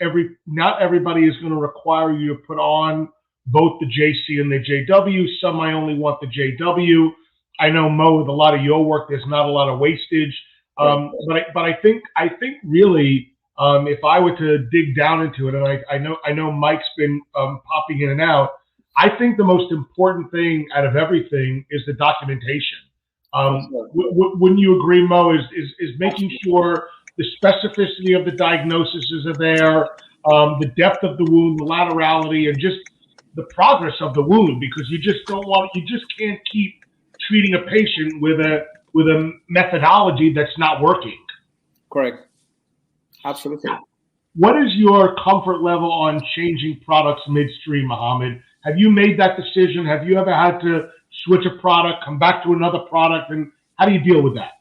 is going to require you to put on both the JC and the JW. Some might only want the JW. I know, Mo, with a lot of your work, there's not a lot of wastage. But I think really, if I were to dig down into it, and I know Mike's been popping in and out, I think the most important thing out of everything is the documentation. Wouldn't you agree, Mo? Is making sure the specificity of the diagnosis is there, the depth of the wound, the laterality, and just the progress of the wound, because you just can't keep treating a patient with a methodology that's not working. Correct. Absolutely. What is your comfort level on changing products midstream, Mohammad? Have you made that decision? Have you ever had to switch a product, come back to another product, and how do you deal with that?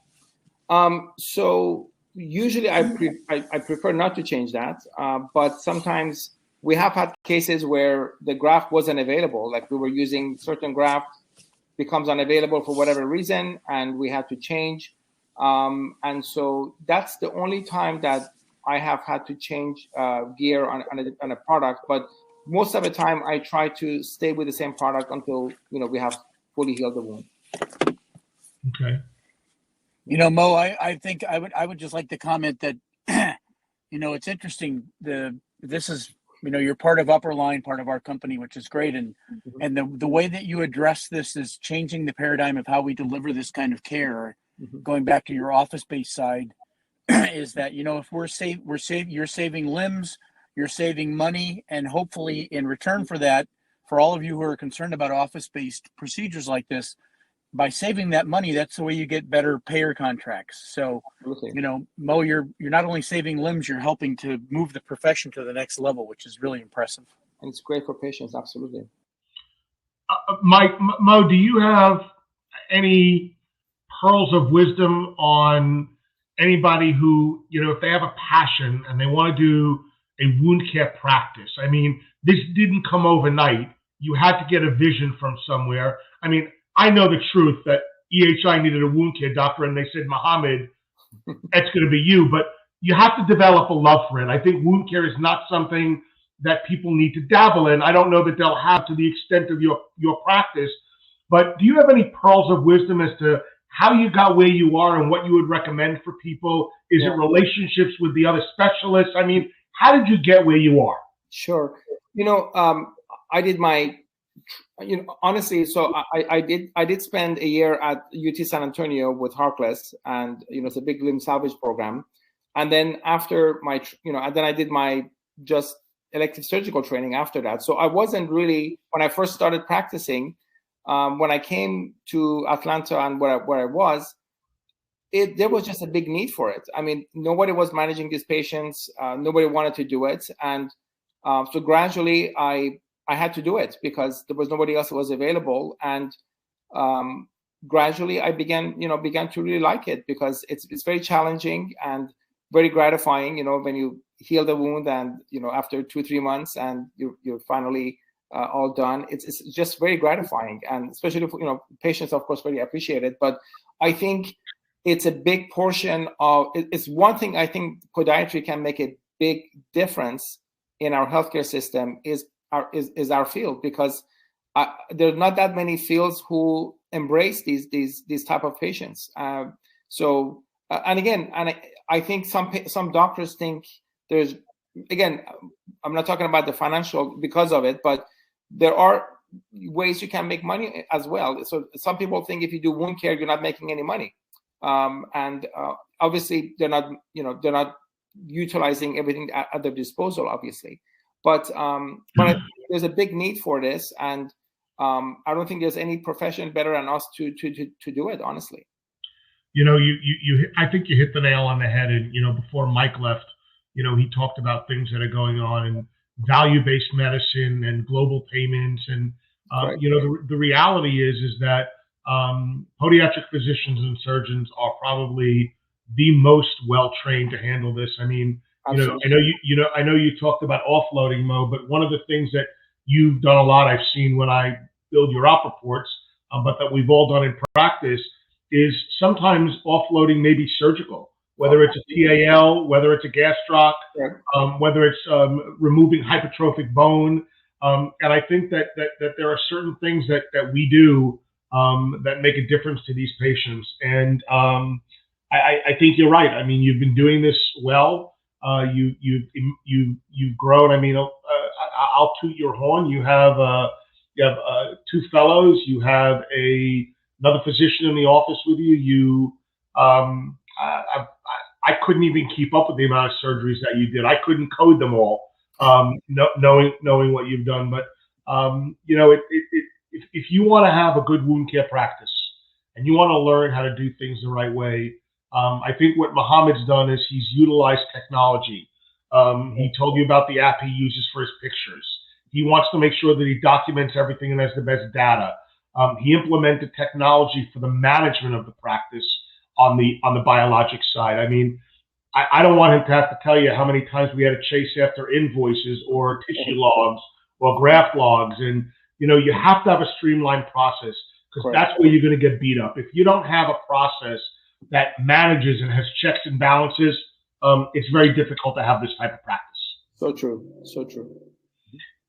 So usually I prefer not to change that, but sometimes we have had cases where the graft wasn't available, like we were using certain graft, becomes unavailable for whatever reason, and we had to change. And so that's the only time that I have had to change gear on a product. But most of the time, I try to stay with the same product until we have fully healed the wound. Okay. Mo, I think I would just like to comment that it's interesting. This is you're part of Upper Line, part of our company, which is great. And the way that you address this is changing the paradigm of how we deliver this kind of care. Going back to your office-based side, is that, if you're saving limbs, you're saving money, and hopefully in return for that, for all of you who are concerned about office-based procedures like this, by saving that money, that's the way you get better payer contracts. So, Mo, you're not only saving limbs, you're helping to move the profession to the next level, which is really impressive. And it's great for patients, absolutely. Mike, Mo, do you have any pearls of wisdom on anybody who, if they have a passion and they want to do a wound care practice? I mean, this didn't come overnight. You had to get a vision from somewhere. I mean, I know the truth that EHI needed a wound care doctor, and they said, Mohammad, that's going to be you. But you have to develop a love for it. I think wound care is not something that people need to dabble in. I don't know that they'll have to the extent of your practice. But do you have any pearls of wisdom as to how you got where you are and what you would recommend for people? Is it relationships with the other specialists? I mean, how did you get where you are? Sure. I did my, honestly, so I did spend a year at UT San Antonio with Harkless, and, it's a big limb salvage program. And then after my, and then I did my just elective surgical training after that. So I wasn't really, when I first started practicing, when I came to Atlanta and where I was, there was just a big need for it. I mean, nobody was managing these patients. Nobody wanted to do it. And so gradually I had to do it because there was nobody else that was available. And gradually I began to really like it because it's very challenging and very gratifying, when you heal the wound and, after 2-3 months and you're finally all done. It's just very gratifying, and especially for, patients, of course, very appreciate it. But I think it's a big portion of it's one thing. I think podiatry can make a big difference in our healthcare system is our field, because there's not that many fields who embrace these type of patients. And I think some doctors think there's, again, I'm not talking about the financial because of it, but there are ways you can make money as well. So some people think if you do wound care, you're not making any money. Obviously they're not utilizing everything at their disposal, obviously. But there's a big need for this, and I don't think there's any profession better than us to do it, honestly. I think you hit the nail on the head. And before Mike left, he talked about things that are going on in value-based medicine and global payments, and Right. the reality is that podiatric physicians and surgeons are probably the most well-trained to handle this. I mean, Absolutely. I know you talked about offloading, Mo, but one of the things that you've done a lot, I've seen when I build your op reports, but that we've all done in practice, is sometimes offloading may be surgical, whether it's a TAL, whether it's a gastroc, Right. whether it's removing hypertrophic bone. And I think that there are certain things that we do that make a difference to these patients. And I think you're right. I mean, you've been doing this well. You've grown. I mean, I'll toot your horn. You have 2 fellows. You have another physician in the office with you. I couldn't even keep up with the amount of surgeries that you did. I couldn't code them all, knowing what you've done. But if you want to have a good wound care practice and you want to learn how to do things the right way, I think what Mohammed's done is he's utilized technology. He told you about the app he uses for his pictures. He wants to make sure that he documents everything and has the best data. He implemented technology for the management of the practice on the biologic side. I mean, I don't want him to have to tell you how many times we had to chase after invoices or tissue logs or graft logs. And, you have to have a streamlined process, because that's where you're going to get beat up. If you don't have a process that manages and has checks and balances, it's very difficult to have this type of practice. So true. So true.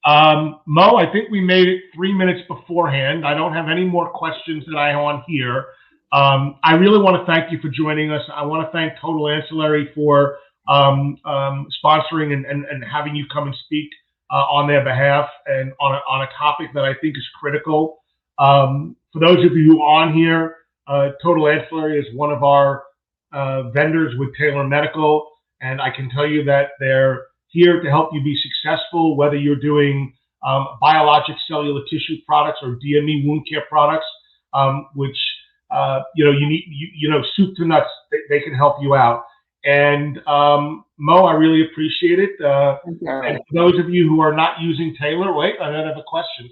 Mo, I think we made it 3 minutes beforehand. I don't have any more questions that I want here. I really want to thank you for joining us. I want to thank Total Ancillary for sponsoring and having you come and speak on their behalf and on a topic that I think is critical. For those of you who are on here, Total Ancillary is one of our vendors with Taylor Medical, and I can tell you that they're here to help you be successful, whether you're doing biologic cellular tissue products or DME wound care products, which you need, soup to nuts. They can help you out. And Mo, I really appreciate it. And for those of you who are not using Taylor, wait, I have a question.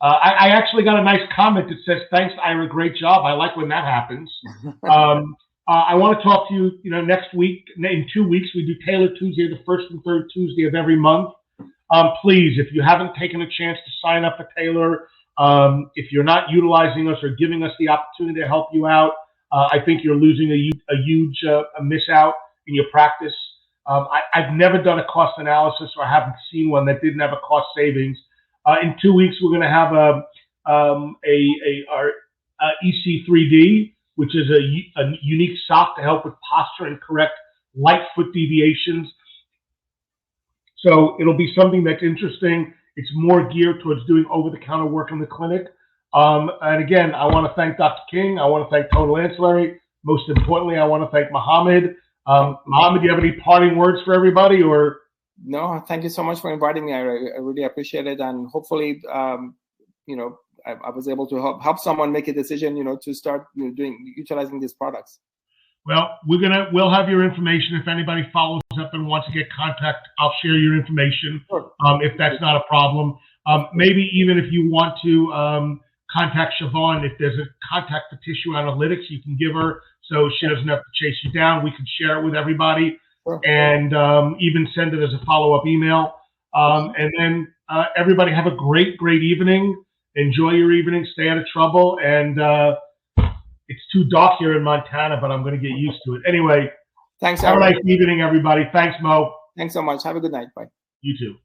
I actually got a nice comment that says, "Thanks, Ira, great job." I like when that happens. I want to talk to you, next week. In 2 weeks, we do Taylor Tuesday, the first and third Tuesday of every month. Please, if you haven't taken a chance to sign up for Taylor, if you're not utilizing us or giving us the opportunity to help you out, I think you're losing a huge miss out in your practice. I've never done a cost analysis, or I haven't seen one that didn't have a cost savings. In 2 weeks, we're going to have our EC3D, which is a unique sock to help with posture and correct light foot deviations. So it'll be something that's interesting. It's more geared towards doing over-the-counter work in the clinic. And again, I want to thank Dr. King. I want to thank Total Ancillary. Most importantly, I want to thank Mohammed. Mohammed, do you have any parting words for everybody? Or no, thank you so much for inviting me. I really appreciate it, and hopefully, I was able to help someone make a decision, to start utilizing these products. Well, we'll have your information. If anybody follows up and wants to get contact, I'll share your information. Sure. If that's not a problem. Maybe even if you want to contact Siobhan, if there's a contact for tissue analytics, you can give her so she doesn't have to chase you down. We can share it with everybody. Sure. And even send it as a follow-up email. And then everybody have a great evening. Enjoy your evening. Stay out of trouble. And it's too dark here in Montana, but I'm going to get used to it. Anyway, thanks. Have a nice evening, everybody. Thanks, Mo. Thanks so much. Have a good night. Bye. You too.